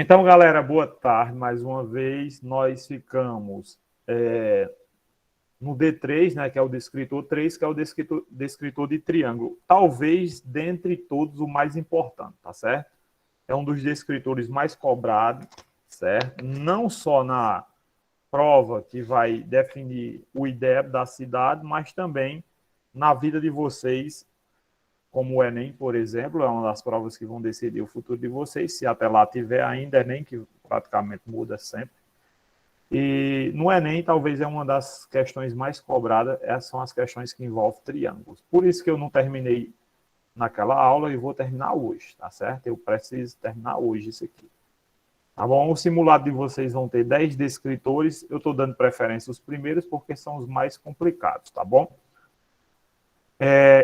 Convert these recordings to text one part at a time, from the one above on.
Então, galera, boa tarde mais uma vez. Nós ficamos no D3, né, que é o descritor 3, que é o descritor de triângulo. Talvez, dentre todos, o mais importante, tá certo? É um dos descritores mais cobrados, certo? Não só na prova que vai definir o IDEB da cidade, mas também na vida de vocês, como o Enem, por exemplo, é uma das provas que vão decidir o futuro de vocês, se até lá tiver ainda Enem, que praticamente muda sempre. E no Enem, talvez é uma das questões mais cobradas, essas são as questões que envolvem triângulos. Por isso que eu não terminei naquela aula e vou terminar hoje, tá certo? Eu preciso terminar hoje isso aqui. Tá bom? O simulado de vocês vão ter 10 descritores, eu estou dando preferência aos primeiros porque são os mais complicados, tá bom?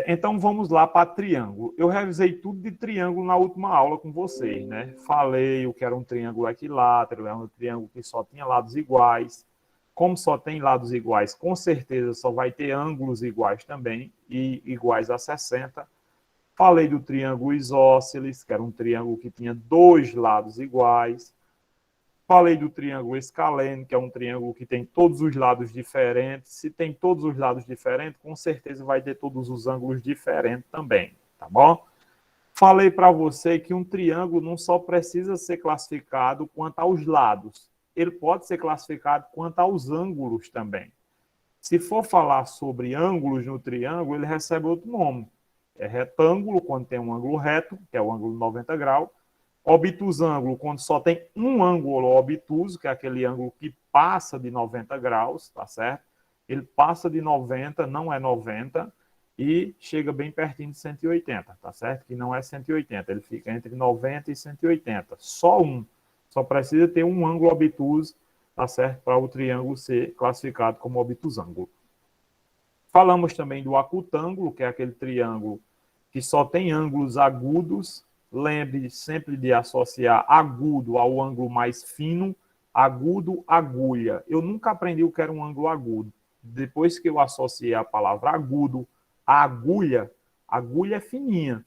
Então vamos lá para triângulo. Eu revisei tudo de triângulo na última aula com vocês, né? Falei o que era um triângulo equilátero, é um triângulo que só tinha lados iguais. Como só tem lados iguais, com certeza só vai ter ângulos iguais também, e iguais a 60. Falei do triângulo isósceles, que era um triângulo que tinha dois lados iguais. Falei do triângulo escaleno, que é um triângulo que tem todos os lados diferentes. Se tem todos os lados diferentes, com certeza vai ter todos os ângulos diferentes também, tá bom? Falei para você que um triângulo não só precisa ser classificado quanto aos lados, ele pode ser classificado quanto aos ângulos também. Se for falar sobre ângulos no triângulo, ele recebe outro nome. É retângulo, quando tem um ângulo reto, que é o ângulo 90 graus. Obtusângulo, quando só tem um ângulo obtuso, que é aquele ângulo que passa de 90 graus, tá certo? Ele passa de 90, não é 90, e chega bem pertinho de 180, tá certo? Que não é 180, ele fica entre 90 e 180. Só um. Só precisa ter um ângulo obtuso, tá certo? Para o triângulo ser classificado como obtusângulo. Falamos também do acutângulo, que é aquele triângulo que só tem ângulos agudos. Lembre sempre de associar agudo ao ângulo mais fino, agudo, agulha. Eu nunca aprendi o que era um ângulo agudo. Depois que eu associei a palavra agudo à agulha, agulha é fininha.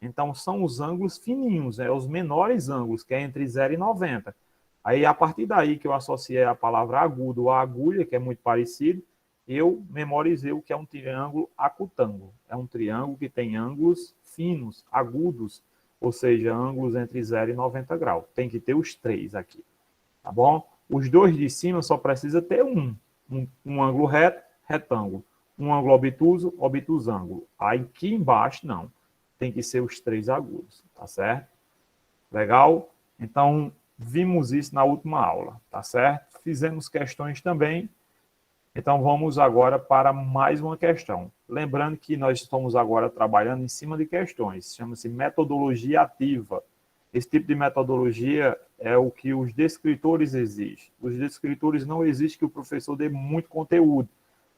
Então, são os ângulos fininhos, os menores ângulos, que é entre 0 e 90. Aí, a partir daí que eu associei a palavra agudo à agulha, que é muito parecido, eu memorizei o que é um triângulo acutângulo. É um triângulo que tem ângulos finos, agudos, ou seja, ângulos entre 0 e 90 graus. Tem que ter os três aqui, tá bom? Os dois de cima só precisa ter um ângulo reto, retângulo. Um ângulo obtuso, obtusângulo. Aí aqui embaixo, não. Tem que ser os três agudos, tá certo? Legal? Então, vimos isso na última aula, tá certo? Fizemos questões também. Então, vamos agora para mais uma questão. Lembrando que nós estamos agora trabalhando em cima de questões, chama-se metodologia ativa. Esse tipo de metodologia é o que os descritores exigem. Os descritores não exigem que o professor dê muito conteúdo.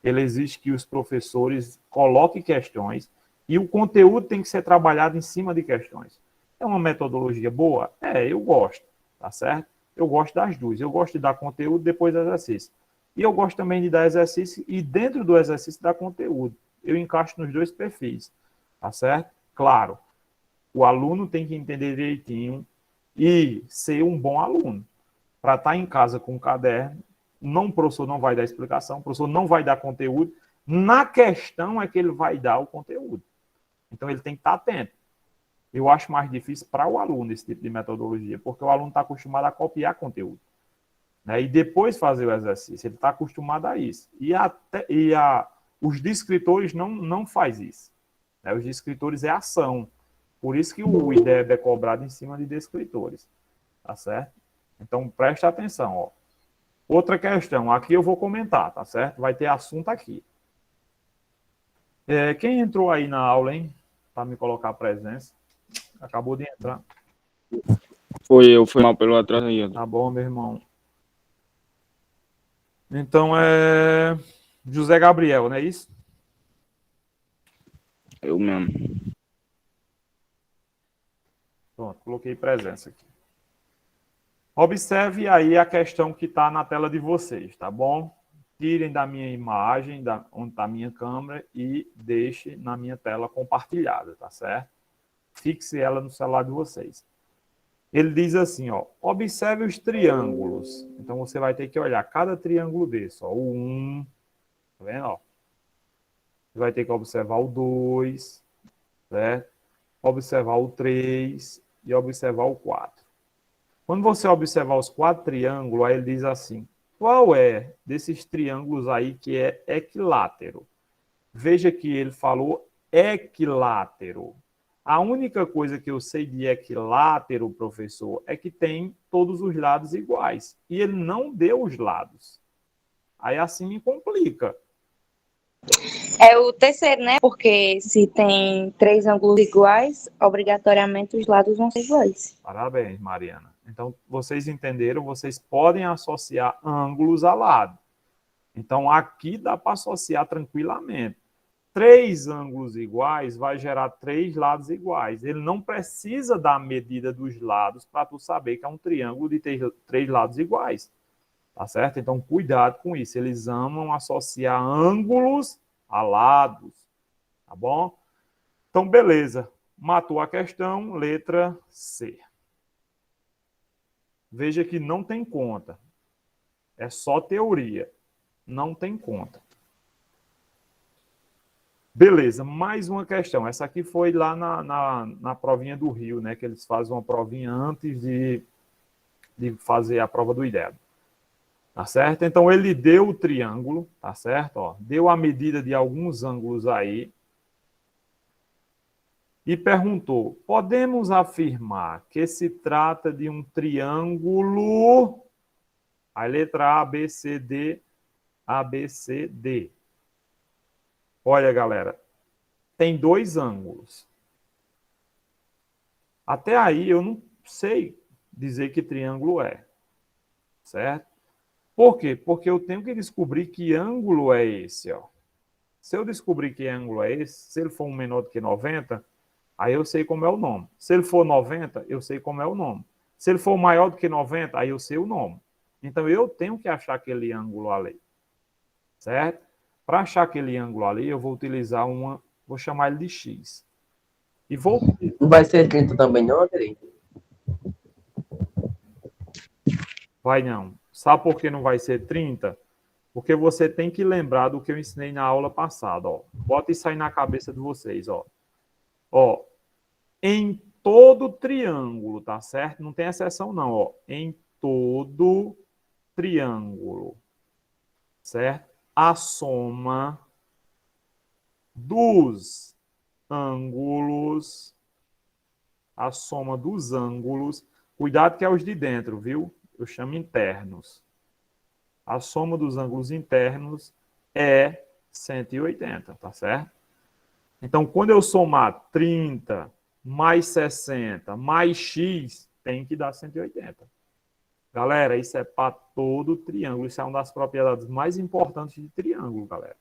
Ele exige que os professores coloquem questões e o conteúdo tem que ser trabalhado em cima de questões. É uma metodologia boa? Eu gosto, tá certo? Eu gosto das duas. Eu gosto de dar conteúdo depois do exercício. E eu gosto também de dar exercício e dentro do exercício dar conteúdo. Eu encaixo nos dois perfis, tá certo? Claro, o aluno tem que entender direitinho e ser um bom aluno. Para estar em casa com o caderno, o professor não vai dar explicação, o professor não vai dar conteúdo. Na questão é que ele vai dar o conteúdo. Então ele tem que estar atento. Eu acho mais difícil para o aluno esse tipo de metodologia, porque o aluno está acostumado a copiar conteúdo, né? E depois fazer o exercício. Ele está acostumado a isso. Os descritores não faz isso, né? Os descritores é ação. Por isso que o IDEB é cobrado em cima de descritores. Tá certo? Então, preste atenção. Ó. Outra questão. Aqui eu vou comentar, tá certo? Vai ter assunto aqui. Quem entrou aí na aula, hein? Para me colocar a presença. Acabou de entrar. Fui mal pelo atraso aí. Tá bom, meu irmão. Então, José Gabriel, não é isso? Eu mesmo. Pronto, coloquei presença aqui. Observe aí a questão que está na tela de vocês, tá bom? Tirem da minha imagem, onde está a minha câmera, e deixe na minha tela compartilhada, tá certo? Fixe ela no celular de vocês. Ele diz assim, ó, observe os triângulos. Então, você vai ter que olhar cada triângulo desse, ó, o 1, tá vendo, ó? Você vai ter que observar o 2, certo? Observar o 3 e observar o 4. Quando você observar os 4 triângulos, aí ele diz assim, qual é desses triângulos aí que é equilátero? Veja que ele falou equilátero. A única coisa que eu sei de equilátero, professor, é que tem todos os lados iguais. E ele não deu os lados. Aí assim me complica. É o terceiro, né? Porque se tem três ângulos iguais, obrigatoriamente os lados vão ser iguais. Parabéns, Mariana. Então, vocês entenderam? Vocês podem associar ângulos a lado. Então, aqui dá para associar tranquilamente. 3 ângulos iguais vai gerar 3 lados iguais. Ele não precisa dar a medida dos lados para tu saber que é um triângulo de 3 lados iguais. Tá certo? Então, cuidado com isso. Eles amam associar ângulos a lados. Tá bom? Então, beleza. Matou a questão, letra C. Veja que não tem conta. É só teoria. Não tem conta. Beleza, mais uma questão. Essa aqui foi lá na provinha do Rio, né? Que eles fazem uma provinha antes de fazer a prova do IDEB. Tá certo? Então, ele deu o triângulo, tá certo? Ó, deu a medida de alguns ângulos aí. E perguntou, podemos afirmar que se trata de um triângulo... A letra A, B, C, D, A, B, C, D. Olha, galera, tem 2 ângulos. Até aí eu não sei dizer que triângulo é, certo? Por quê? Porque eu tenho que descobrir que ângulo é esse, ó. Se eu descobrir que ângulo é esse, se ele for um menor do que 90, aí eu sei como é o nome. Se ele for 90, eu sei como é o nome. Se ele for maior do que 90, aí eu sei o nome. Então eu tenho que achar aquele ângulo ali, certo? Para achar aquele ângulo ali, eu vou utilizar vou chamar ele de X. E vou... Não vai ser 30 também não, Andrei? Vai não. Sabe por que não vai ser 30? Porque você tem que lembrar do que eu ensinei na aula passada, ó. Bota isso aí na cabeça de vocês, ó. Ó, em todo triângulo, tá certo? Não tem exceção não, ó. Em todo triângulo, certo? A soma dos ângulos, cuidado que é os de dentro, viu? Eu chamo internos. A soma dos ângulos internos é 180, tá certo? Então, quando eu somar 30 mais 60 mais x, tem que dar 180. Galera, isso é para todo triângulo. Isso é uma das propriedades mais importantes de triângulo, galera.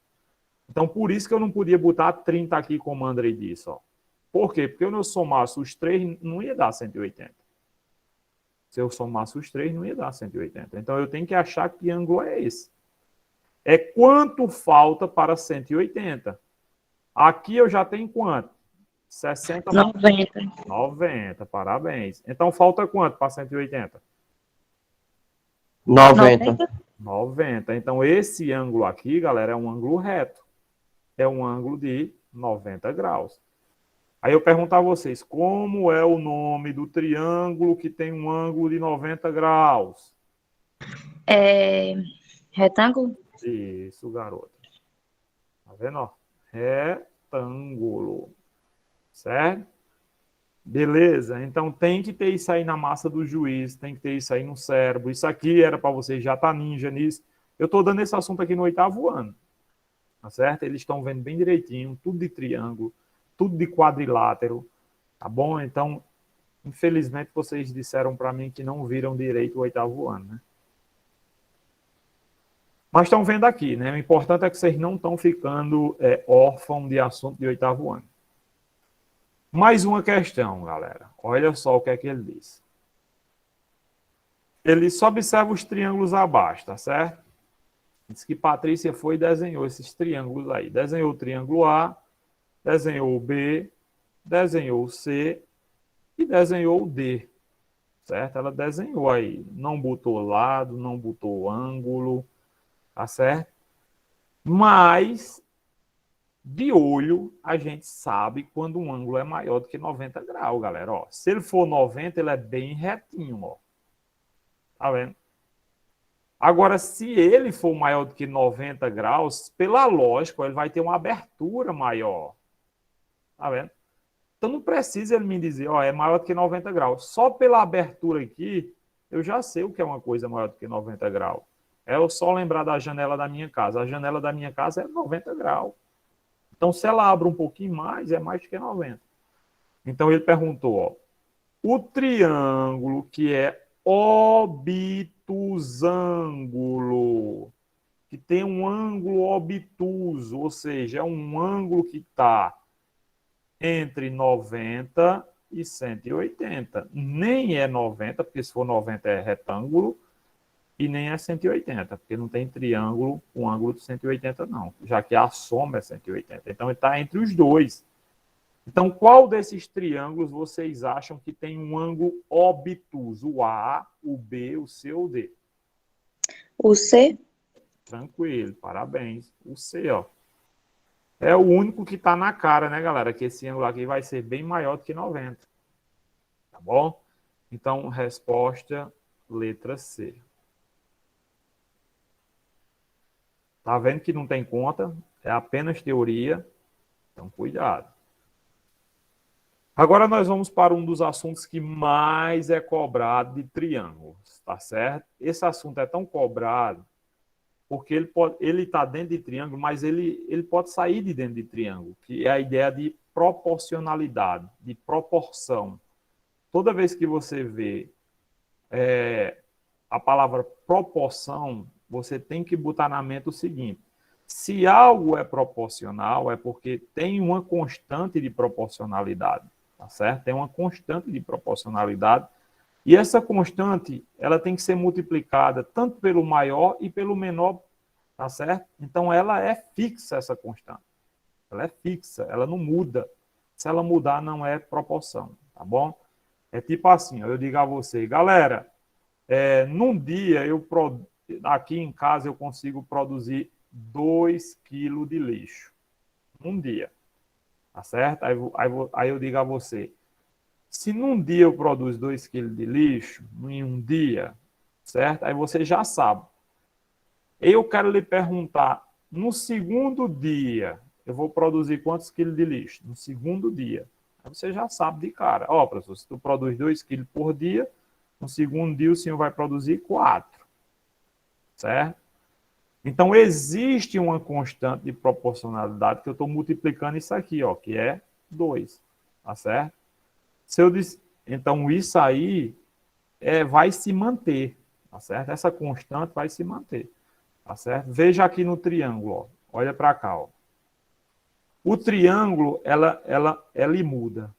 Então, por isso que eu não podia botar 30 aqui, como o Andrei disse, ó. Por quê? Porque quando eu somasse os 3, não ia dar 180. Se eu somasse os 3, não ia dar 180. Então, eu tenho que achar que ângulo é esse. É quanto falta para 180. Aqui eu já tenho quanto? 60. 90. 90, parabéns. Então, falta quanto para 180? 90. 90. Então, esse ângulo aqui, galera, é um ângulo reto. É um ângulo de 90 graus. Aí eu pergunto a vocês, como é o nome do triângulo que tem um ângulo de 90 graus? Retângulo? Isso, garoto. Tá vendo? Ó? Retângulo. Certo? Beleza? Então tem que ter isso aí na massa do juiz, tem que ter isso aí no cérebro. Isso aqui era para vocês já tá ninja nisso. Eu estou dando esse assunto aqui no 8º ano. Tá certo? Eles estão vendo bem direitinho, tudo de triângulo, tudo de quadrilátero, tá bom? Então, infelizmente, vocês disseram para mim que não viram direito o 8º ano, né? Mas estão vendo aqui, né? O importante é que vocês não estão ficando órfãos de assunto de 8º ano. Mais uma questão, galera. Olha só o que é que ele diz. Ele só observa os triângulos abaixo, tá certo? Diz que Patrícia foi e desenhou esses triângulos aí. Desenhou o triângulo A, desenhou o B, desenhou o C e desenhou o D. certo? Ela desenhou aí, não botou lado, não botou ângulo, tá certo? Mas, de olho, a gente sabe quando um ângulo é maior do que 90 graus, galera. Ó, se ele for 90, ele é bem retinho, ó. Tá vendo? Agora, se ele for maior do que 90 graus, pela lógica, ele vai ter uma abertura maior. Tá vendo? Então não precisa ele me dizer, ó, é maior do que 90 graus. Só pela abertura aqui, eu já sei o que é uma coisa maior do que 90 graus. É eu só lembrar da janela da minha casa. A janela da minha casa é 90 graus. Então, se ela abre um pouquinho mais, é mais do que 90. Então, ele perguntou, ó, o triângulo que é obtusângulo, que tem um ângulo obtuso, ou seja, é um ângulo que está entre 90 e 180. Nem é 90, porque se for 90 é retângulo, e nem é 180, porque não tem triângulo com ângulo de 180, não, já que a soma é 180. Então, ele está entre os dois. Então, qual desses triângulos vocês acham que tem um ângulo obtuso? O A, o B, o C ou o D? O C? Tranquilo, parabéns. O C, ó. É o único que está na cara, né, galera? Que esse ângulo aqui vai ser bem maior do que 90. Tá bom? Então, resposta, letra C. Tá vendo que não tem conta? É apenas teoria. Então, cuidado. Agora nós vamos para um dos assuntos que mais é cobrado de triângulos, tá certo? Esse assunto é tão cobrado porque ele está dentro de triângulo, mas ele pode sair de dentro de triângulo, que é a ideia de proporcionalidade, de proporção. Toda vez que você vê a palavra proporção, você tem que botar na mente o seguinte: se algo é proporcional, é porque tem uma constante de proporcionalidade, tá certo? Tem uma constante de proporcionalidade, e essa constante, ela tem que ser multiplicada tanto pelo maior e pelo menor, tá certo? Então, ela é fixa, essa constante. Ela é fixa, ela não muda. Se ela mudar, não é proporção, tá bom? É tipo assim, ó, eu digo a você, galera, num dia, aqui em casa, eu consigo produzir 2 quilos de lixo. Num dia. Tá certo? Aí eu digo a você, se num dia eu produzo 2 quilos de lixo, em um dia, certo? Aí você já sabe. Eu quero lhe perguntar, no segundo dia, eu vou produzir quantos quilos de lixo? No segundo dia. Aí você já sabe de cara. Ó, professor, se tu produz 2 quilos por dia, no segundo dia o senhor vai produzir 4. Certo? Então, existe uma constante de proporcionalidade que eu estou multiplicando isso aqui, ó, que é 2. Tá certo? Se eu disse, então, isso aí vai se manter. Tá certo? Essa constante vai se manter. Tá certo? Veja aqui no triângulo, ó. Olha para cá, ó. O triângulo, ele muda.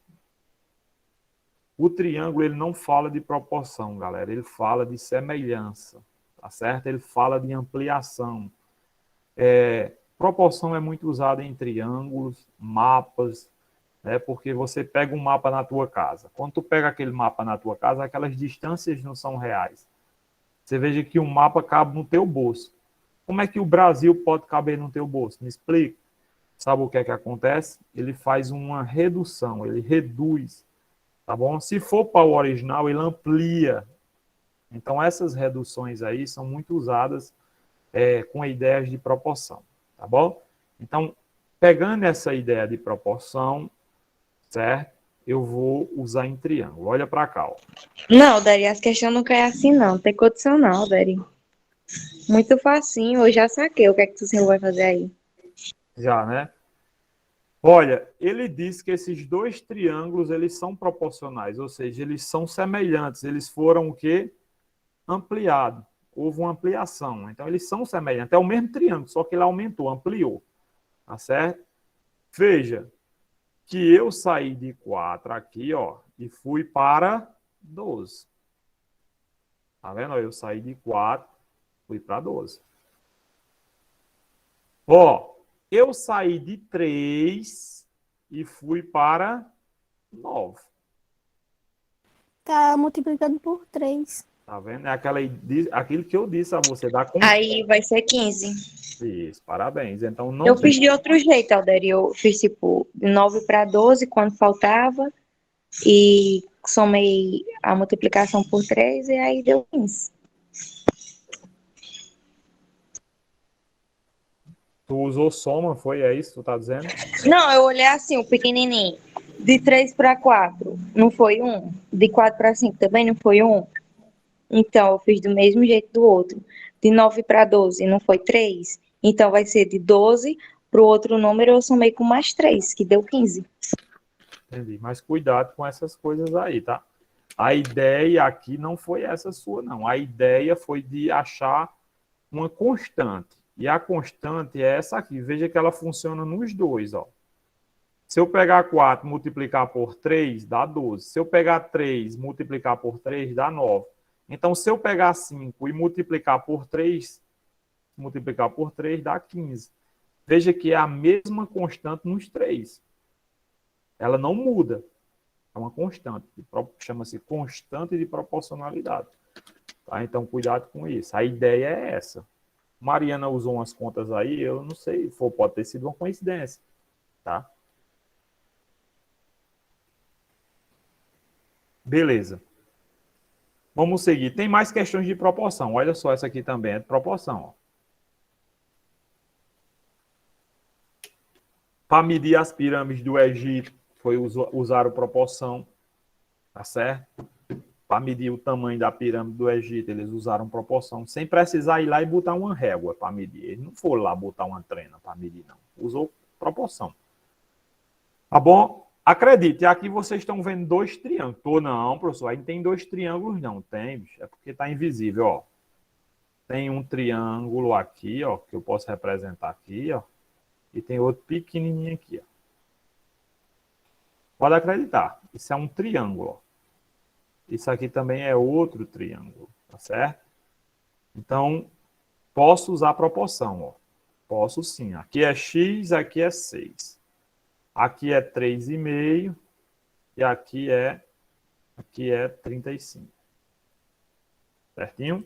O triângulo, ele não fala de proporção, galera. Ele fala de semelhança. Tá certo? Ele fala de ampliação. Proporção é muito usada em triângulos, mapas, né? Porque você pega um mapa na tua casa. Quando tu pega aquele mapa na tua casa, aquelas distâncias não são reais. Você veja que um mapa cabe no teu bolso. Como é que o Brasil pode caber no teu bolso? Me explica. Sabe o que é que acontece? Ele faz uma redução, ele reduz, tá bom? Se for para o original, ele amplia. Então, essas reduções aí são muito usadas com ideias de proporção, tá bom? Então, pegando essa ideia de proporção, certo? Eu vou usar em triângulo. Olha para cá, ó. Não, Dari, as questões não caem assim, não. Tem condição, não, Dari. Muito facinho, eu já saquei o que é que o senhor vai fazer aí. Já, né? Olha, ele diz que esses dois triângulos, eles são proporcionais, ou seja, eles são semelhantes. Eles foram o quê? Ampliados. Houve uma ampliação. Então, eles são semelhantes. É o mesmo triângulo, só que ele aumentou, ampliou. Tá certo? Veja que eu saí de 4 aqui, ó, e fui para 12. Tá vendo? Eu saí de 4, fui para 12. Ó, eu saí de 3 e fui para 9. Tá multiplicando por 3. Tá vendo? É aquilo que eu disse a você, da Aí vai ser 15. Isso, parabéns. Então, não Eu tem. fiz de outro jeito, Alderi. Eu fiz tipo 9 para 12 quando faltava e somei a multiplicação por 3 e aí deu 15. Tu usou soma, foi? É isso que tu tá dizendo? Não, eu olhei assim, o pequenininho. De 3 para 4 não foi um. De 4 para 5 também não foi um. Então, eu fiz do mesmo jeito do outro. De 9 para 12 não foi 3. Então, vai ser de 12 para o outro número, eu somei com mais 3, que deu 15. Entendi. Mas cuidado com essas coisas aí, tá? A ideia aqui não foi essa sua, não. A ideia foi de achar uma constante. E a constante é essa aqui. Veja que ela funciona nos dois, ó. Se eu pegar 4 e multiplicar por 3, dá 12. Se eu pegar 3 e multiplicar por 3, dá 9. Então, se eu pegar 5 e multiplicar por 3 dá 15. Veja que é a mesma constante nos três. Ela não muda. É uma constante. Chama-se constante de proporcionalidade. Tá? Então, cuidado com isso. A ideia é essa. Mariana usou umas contas aí, eu não sei, pode ter sido uma coincidência. Tá? Beleza. Vamos seguir. Tem mais questões de proporção. Olha só, essa aqui também é de proporção. Para medir as pirâmides do Egito, usaram proporção. Tá certo? Para medir o tamanho da pirâmide do Egito, eles usaram proporção, sem precisar ir lá e botar uma régua para medir. Eles não foram lá botar uma trena para medir, não. Usou proporção. Tá bom? Acredite, aqui vocês estão vendo dois triângulos. Tô não, professor, aí não tem dois triângulos, não. Tem, bicho, é porque está invisível, ó. Tem um triângulo aqui, ó, que eu posso representar aqui, ó. E tem outro pequenininho aqui, ó. Pode acreditar, isso é um triângulo, ó. Isso aqui também é outro triângulo, tá certo? Então, posso usar proporção, ó. Posso sim. Aqui é x, aqui é 6. Aqui é 3,5 e aqui é 35. Certinho?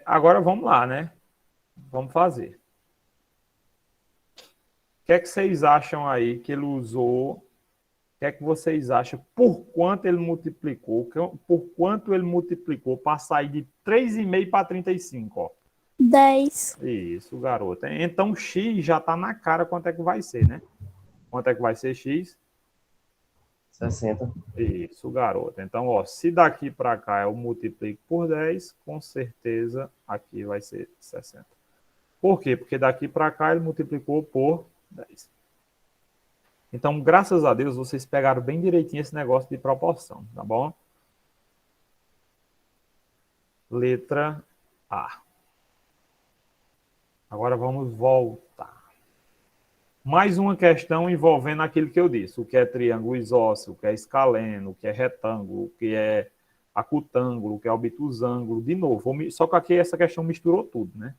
Agora vamos lá, né? Vamos fazer. O que é que vocês acham aí que ele usou? O que é que vocês acham? Por quanto ele multiplicou? Por quanto ele multiplicou para sair de 3,5 para 35, ó? 10. Isso, garoto. Então, x já está na cara quanto é que vai ser, né? Quanto é que vai ser x? 60. Isso, garoto. Então, ó, se daqui para cá eu multiplico por 10, com certeza aqui vai ser 60. Por quê? Porque daqui para cá ele multiplicou por 10. Então, graças a Deus, vocês pegaram bem direitinho esse negócio de proporção, tá bom? Letra A. Agora vamos voltar. Mais uma questão envolvendo aquilo que eu disse, o que é triângulo isósceles, o que é escaleno, o que é retângulo, o que é acutângulo, o que é obtusângulo. De novo, só que aqui essa questão misturou tudo, né?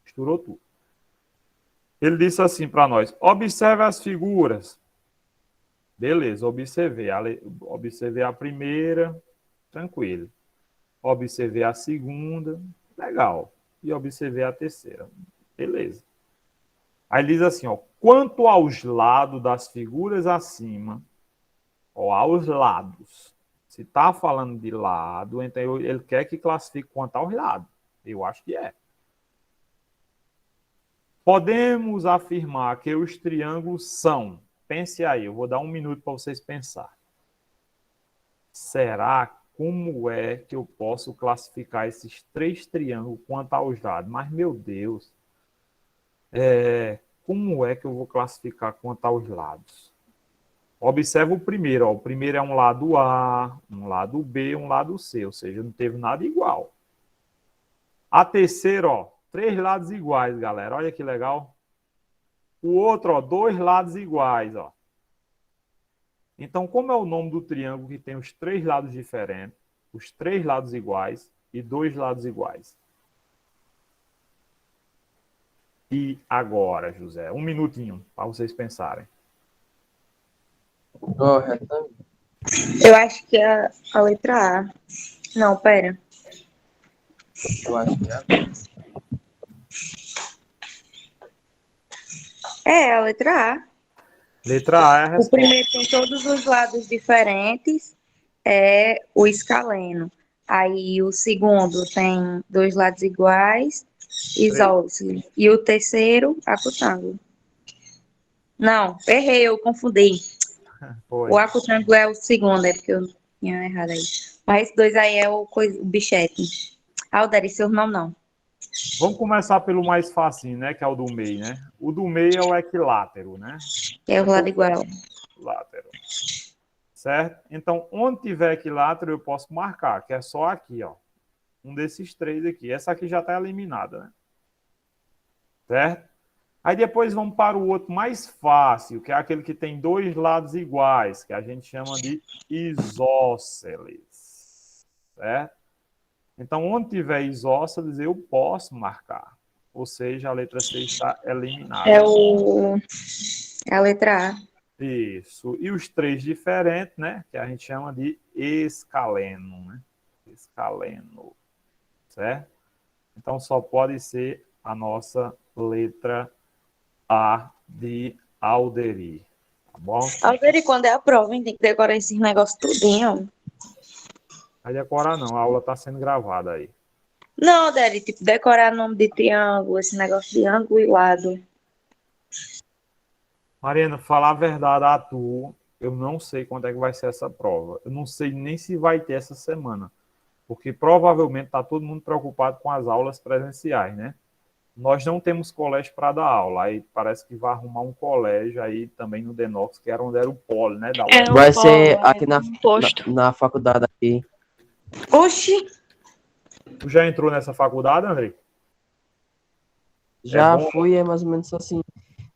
Misturou tudo. Ele disse assim para nós, observe as figuras. Beleza, observei a primeira, tranquilo. Observei a segunda, legal. E observei a terceira, beleza. Aí diz assim, ó, quanto aos lados das figuras acima, ó, aos lados. Se está falando de lado, então ele quer que classifique quanto aos lados. Eu acho que é. Podemos afirmar que os triângulos são. Pense aí, eu vou dar um minuto para vocês pensarem. Será como é que eu posso classificar esses três triângulos quanto aos lados? Mas, meu Deus, como é que eu vou classificar quanto aos lados? Observa o primeiro. Ó. O primeiro é um lado A, um lado B, um lado C. Ou seja, não teve nada igual. A terceira, ó, 3 lados iguais, galera. Olha que legal. O outro, ó, 2 lados iguais, ó. Então, como é o nome do triângulo que tem os 3 lados diferentes, os 3 lados iguais e 2 lados iguais? E agora, José, um minutinho para vocês pensarem. Ó, retângulo. Eu acho que é a letra A. Não, pera. Eu acho que é. É a letra A. Letra A é a O resposta. primeiro tem todos os lados diferentes, é o escaleno. Aí o segundo tem dois lados iguais, isósceles. E o terceiro, acutângulo. Não, errei, eu confundi. O Foi. acutângulo é o segundo, é porque eu tinha errado aí. Mas esses dois aí é o bichete. Alderi, seu nome não. Vamos começar pelo mais facinho, né? Que é o do meio, né? O do meio é o equilátero, né? É o lado igual. Equilátero. Certo? Então, onde tiver equilátero, eu posso marcar, que é só aqui, ó. Um desses três aqui. Essa aqui já está eliminada, né? Certo? Aí depois vamos para o outro mais fácil, que é aquele que tem dois lados iguais, que a gente chama de isósceles. Certo? Então, onde tiver isósceles, eu posso marcar. Ou seja, a letra C está eliminada. É a letra A. Isso. E os três diferentes, né? Que a gente chama de escaleno, né? Escaleno. Certo? Então, só pode ser a nossa letra A de Alderi. Tá bom? Alderi, quando é a prova, hein? Tem que decorar esses negócios tudinho. Vai decorar não, a aula está sendo gravada aí. Não, Alderi, tipo, decorar nome de triângulo, esse negócio de ângulo e lado. Mariana, falar a verdade a tu, eu não sei quando é que vai ser essa prova. Eu não sei nem se vai ter essa semana. Porque provavelmente está todo mundo preocupado com as aulas presenciais, né? Nós não temos colégio para dar aula. Aí parece que vai arrumar um colégio aí também no Denox, que era onde era o polo, né? Da É UERJ. um Vai polo, ser é aqui um posto. na faculdade aqui. Oxi! Tu já entrou nessa faculdade, André? Já bom? fui, é mais ou menos assim.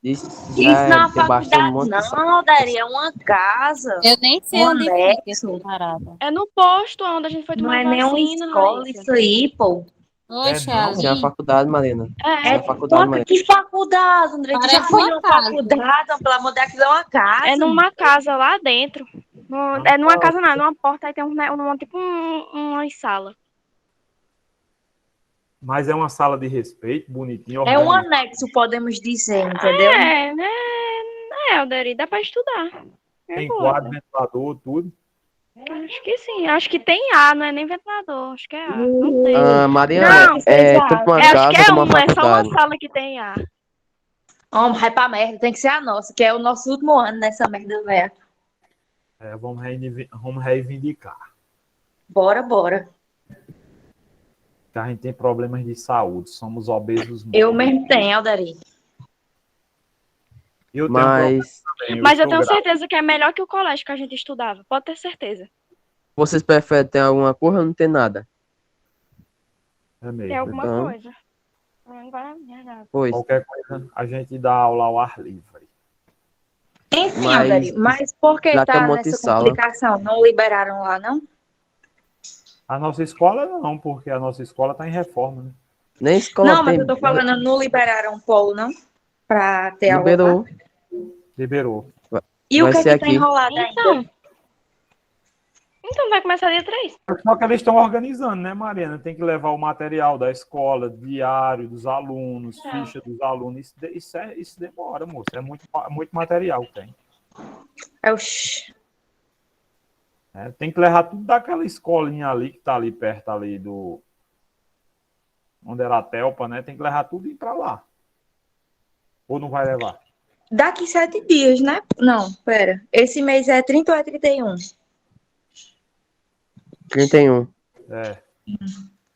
Isso Isso já não é uma tem bastante um faculdade, monte de sala. não, Alderi, é uma casa, Eu nem sei um onde fica anexo. essa parada. É no posto onde a gente foi Não tomar é nem uma vacina, escola Raíssa. isso aí, pô. Oxe, não? Isso é uma ali faculdade, Marina. Isso é É, uma faculdade, Marina. Que faculdade, André? Tu já parece foi uma numa casa. faculdade? Pelo amor de Deus, aquilo é uma casa. é numa casa lá dentro. É numa casa não, é numa porta, aí tem tipo uma sala. Mas é uma sala de respeito, bonitinho, É um organizado. anexo, podemos dizer, entendeu? Alderi, dá pra estudar. É Tem boa. quadro, ventilador, tudo. Acho que sim, acho que tem A, não é nem ventilador, acho que é A. Não tem. Mariana, Não, é tanto uma acho que casa é como uma uma, é só uma faculdade. sala que tem A. Homem, vai pra merda, tem que ser a nossa, que é o nosso último ano nessa merda, velho. Vamos reivindicar. Bora, bora. Que a gente tem problemas de saúde, somos obesos Eu mórbicos. mesmo tenho, Alderi. Eu tenho um problema Mas também, Mas eu estou tenho grávida. certeza que é melhor que o colégio que a gente estudava. Pode ter certeza. vocês preferem ter alguma coisa ou não ter nada? É Tem mesmo. alguma Então, coisa. Não vai nada. pois. Qualquer coisa, a gente dá aula ao ar livre. Enfim, Mas Alderi, mas por que lá tem um tá monte de nessa sala. complicação? Não liberaram lá, não? A nossa escola não, porque a nossa escola está em reforma, né? Nem escola Não, mas tem. eu tô falando, não liberaram o polo, não? Pra ter aula lá. Liberou. Liberou. E o Vai que é ser que tá aqui. enrolado ainda? Então vai começar dia 3. Só que eles estão organizando, né, Mariana? Tem que levar o material da escola, diário dos alunos, ficha dos alunos. Isso demora, moço. É muito material que tem. É o... Né? Tem que levar tudo daquela escolinha ali que está ali perto ali do... Onde era a Telpa, né? Tem que levar tudo e ir para lá. Ou não vai levar? Daqui 7 dias, né? Não, pera. Esse mês é 30 ou é 31? 31. É.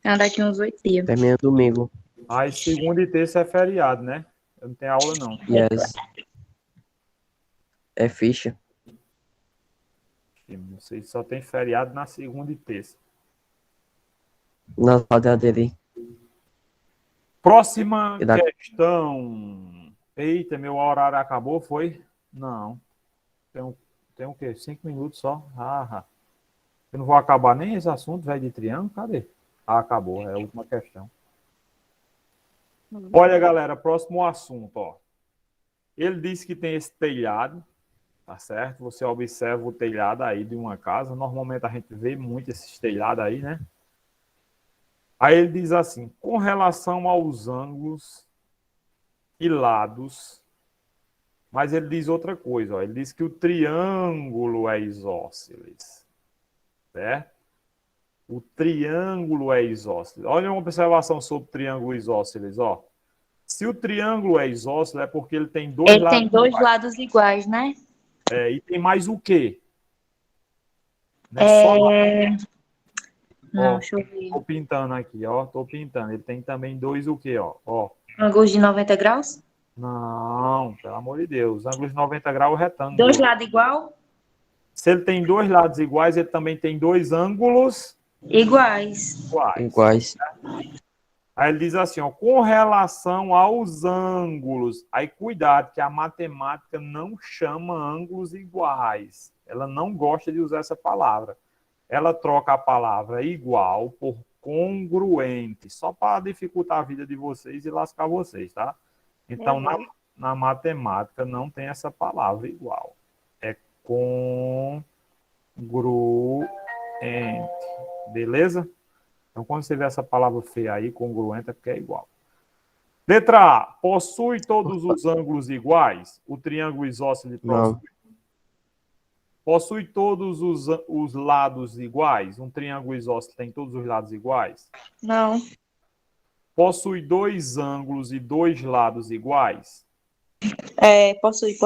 É daqui uns 8 dias. Termina domingo. Aí segunda e terça é feriado, né? Eu não tenho aula, não. Yes. É ficha. Não sei se só tem feriado na segunda e terça. Na sala dele. Próxima E da- questão. Eita, meu horário acabou, foi? Não. Tem o quê? 5 minutos só? Eu não vou acabar nem esse assunto, velho, de triângulo. Cadê? Acabou. É a última questão. Olha, galera, próximo assunto, ó. Ele disse que tem esse telhado, tá certo? Você observa o telhado aí de uma casa. Normalmente a gente vê muito esses telhados aí, né? Aí ele diz assim, com relação aos ângulos e lados, mas ele diz outra coisa, ó. Ele diz que o triângulo é isósceles, certo? O triângulo é isósceles. Olha uma observação sobre o triângulo isósceles, ó. Se o triângulo é isósceles, é porque ele tem dois Ele lados tem dois iguais. lados iguais, né? E tem mais o quê? Não é só... Não, Ó, deixa eu ver. tô pintando aqui, ó. Tô pintando. Ele tem também dois o quê, ó? Ó. Ângulos de 90 graus? Não, pelo amor de Deus. Ângulos de 90 graus é retângulo. Dois lados igual? Se ele tem dois lados iguais, ele também tem dois ângulos Iguais. iguais. Iguais. Aí ele diz assim, ó, com relação aos ângulos. Aí cuidado, que a matemática não chama ângulos iguais. Ela não gosta de usar essa palavra. Ela troca a palavra igual por congruente, só para dificultar a vida de vocês e lascar vocês, tá? Então, na matemática, não tem essa palavra igual. É congruente. Beleza? Então, quando você vê essa palavra feia aí, congruente, é porque é igual. Letra A. Possui todos os ângulos iguais? O triângulo isósceles Não. possui todos os lados iguais? Um triângulo isósceles tem todos os lados iguais? Não. Possui dois ângulos e dois lados iguais? É, possui.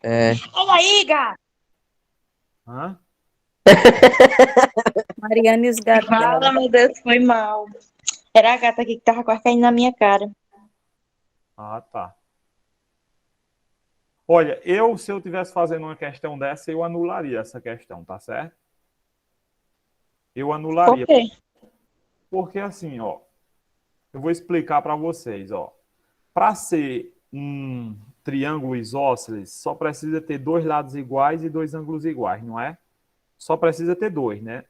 É. Olha aí, gato! Hã? Mariana e os gatos dela. Fala, meu Deus, foi mal. Era a gata aqui que tava quase caindo na minha cara. Ah, tá. Olha, se eu tivesse fazendo uma questão dessa, eu anularia essa questão, tá certo? Eu Por anularia. quê? Porque assim, ó, eu vou explicar para vocês, ó. Para ser um triângulo isósceles, só precisa ter dois lados iguais e dois ângulos iguais, não é? Só precisa ter dois, né?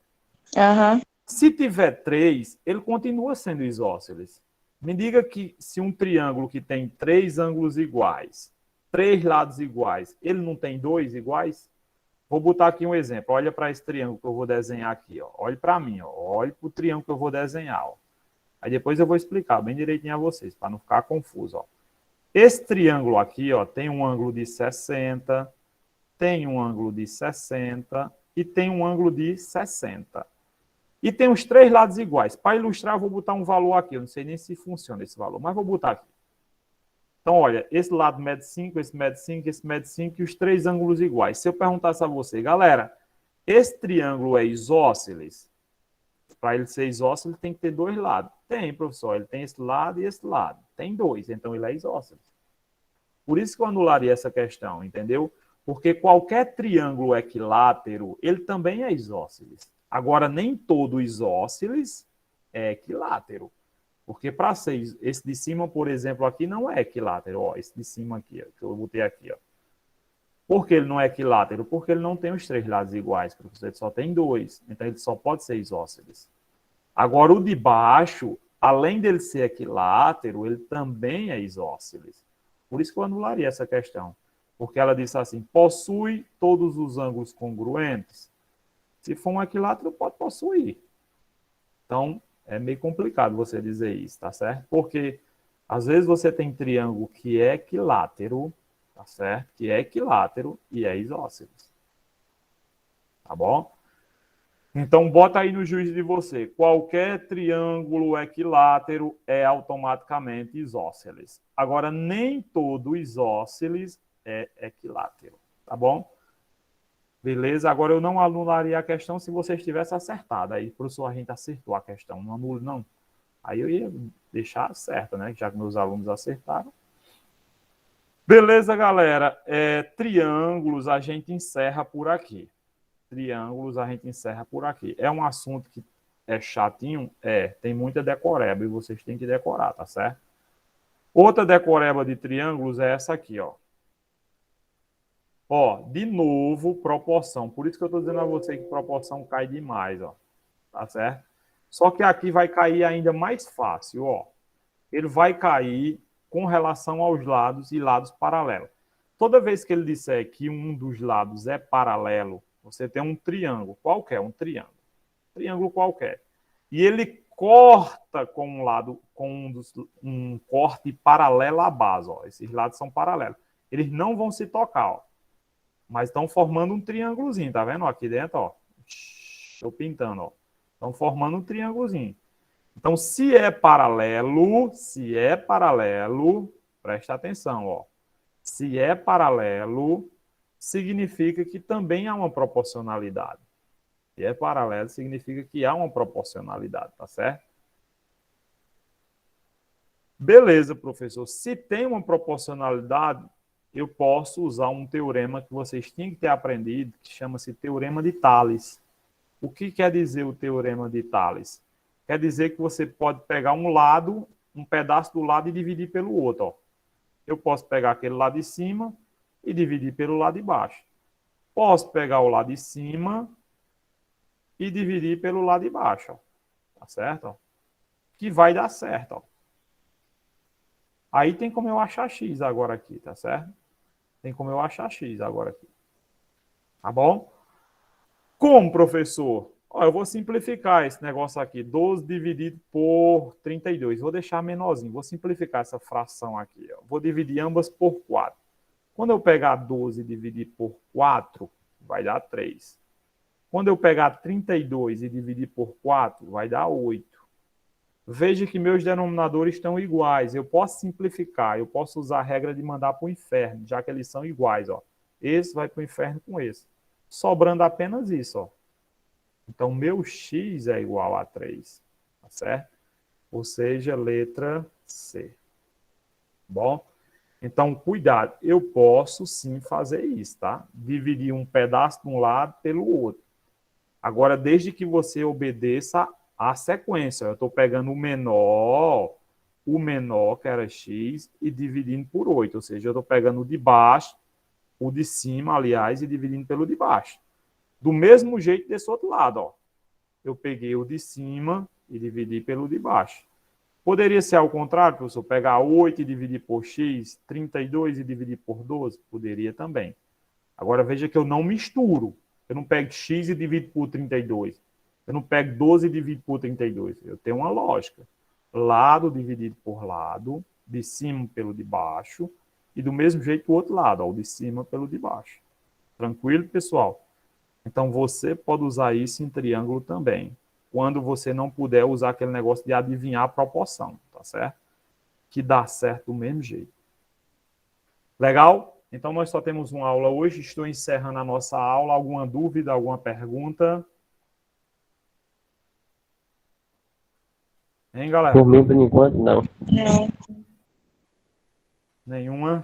Aham. Se tiver três, ele continua sendo isósceles. Me diga que se um triângulo que tem três ângulos iguais, três lados iguais, ele não tem dois iguais? Vou botar aqui um exemplo. Olha para esse triângulo que eu vou desenhar aqui, ó. Olhe para mim, ó. Olhe para o triângulo que eu vou desenhar, ó. Aí depois eu vou explicar bem direitinho a vocês, para não ficar confuso, ó. Esse triângulo aqui, ó, tem um ângulo de 60, tem um ângulo de 60 e tem um ângulo de 60. E tem os três lados iguais. Para ilustrar, eu vou botar um valor aqui. Eu não sei nem se funciona esse valor, mas vou botar aqui. Então, olha, esse lado mede 5, esse mede 5, esse mede 5 e os três ângulos iguais. Se eu perguntasse a você, galera, esse triângulo é isósceles? Para ele ser isósceles, tem que ter dois lados. Tem, professor. Ele tem esse lado e esse lado. Tem dois, então ele é isósceles. Por isso que eu anularia essa questão, entendeu? Porque qualquer triângulo equilátero, ele também é isósceles. Agora, nem todo isósceles é equilátero. Porque para ser esse de cima, por exemplo, aqui não é equilátero. Ó, esse de cima aqui, ó, que eu botei aqui. Ó. Por que ele não é equilátero? Porque ele não tem os três lados iguais, professor. Ele só tem dois. Então, ele só pode ser isósceles. Agora, o de baixo, além dele ser equilátero, ele também é isósceles. Por isso que eu anularia essa questão. Porque ela disse assim, possui todos os ângulos congruentes? Se for um equilátero, pode possuir. Então, é meio complicado você dizer isso, tá certo? Porque, às vezes, você tem triângulo que é equilátero, tá certo? Que é equilátero e é isósceles. Tá bom? Então, bota aí no juízo de você. Qualquer triângulo equilátero é automaticamente isósceles. Agora, nem todo isósceles é equilátero, tá bom? Beleza? Agora, eu não anularia a questão se você estivesse acertado. Aí, professor, a gente acertou a questão. Não anule, não. Aí eu ia deixar certo, né? Já que meus alunos acertaram. Beleza, galera? Triângulos a gente encerra por aqui. Triângulos a gente encerra por aqui. É um assunto que é chatinho? Tem muita decoreba e vocês têm que decorar, tá certo? Outra decoreba de triângulos é essa aqui, ó. Ó, de novo, proporção. Por isso que eu estou dizendo a você que proporção cai demais, ó. Tá certo? Só que aqui vai cair ainda mais fácil, ó. Ele vai cair com relação aos lados e lados paralelos. toda vez que ele disser que um dos lados é paralelo, você tem um triângulo qualquer, um triângulo qualquer. E ele corta com um lado, com um corte paralelo à base. Ó. Esses lados são paralelos. Eles não vão se tocar, ó, mas estão formando um triângulozinho, tá vendo? Ó, aqui dentro, ó. Estou pintando, ó. Estão formando um triângulozinho. Então, se é paralelo, presta atenção, ó. Se é paralelo, significa que também há uma proporcionalidade. Se é paralelo, significa que há uma proporcionalidade, tá certo? Beleza, professor. Se tem uma proporcionalidade, eu posso usar um teorema que vocês tinham que ter aprendido, que chama-se Teorema de Tales. O que quer dizer o Teorema de Tales? Quer dizer que você pode pegar um lado, um pedaço do lado e dividir pelo outro. Ó. Eu posso pegar aquele lado de cima e dividir pelo lado de baixo. Posso pegar o lado de cima e dividir pelo lado de baixo. Ó. Tá certo? Ó. Que vai dar certo. Ó. Aí tem como eu achar x agora aqui, tá certo? Tem como eu achar x agora aqui. Tá bom? Como, professor? Ó, eu vou simplificar esse negócio aqui. 12 dividido por 32. Vou deixar menorzinho. Vou simplificar essa fração aqui. Ó. Vou dividir ambas por 4. Quando eu pegar 12 e dividir por 4, vai dar 3. Quando eu pegar 32 e dividir por 4, vai dar 8. Veja que meus denominadores estão iguais. Eu posso simplificar. Eu posso usar a regra de mandar para o inferno, já que eles são iguais. Ó. Esse vai para o inferno com esse. Sobrando apenas isso. Ó. Então, meu x é igual a 3. Tá certo? Ou seja, letra C. Bom? Então, cuidado. Eu posso sim fazer isso, tá? Dividir um pedaço de um lado pelo outro. Agora, desde que você obedeça a sequência. Eu estou pegando o menor, que era x, e dividindo por 8. Ou seja, eu estou pegando o de baixo, o de cima, aliás, e dividindo pelo de baixo. Do mesmo jeito desse outro lado, ó. Eu peguei o de cima e dividi pelo de baixo. Poderia ser ao contrário, professor, pegar 8 e dividir por x, 32 e dividir por 12? Poderia também. Agora, veja que eu não misturo. Eu não pego x e divido por 32. Eu não pego 12 e divido por 32. Eu tenho uma lógica. Lado dividido por lado, de cima pelo de baixo, e do mesmo jeito o outro lado, ó, o de cima pelo de baixo. Tranquilo, pessoal? Então, você pode usar isso em triângulo também, quando você não puder usar aquele negócio de adivinhar a proporção, tá certo? Que dá certo do mesmo jeito. Legal? Então, nós só temos uma aula hoje. Estou encerrando a nossa aula. Alguma dúvida, alguma pergunta? Hein, galera? Por mim, por enquanto, não. Não. Nenhuma?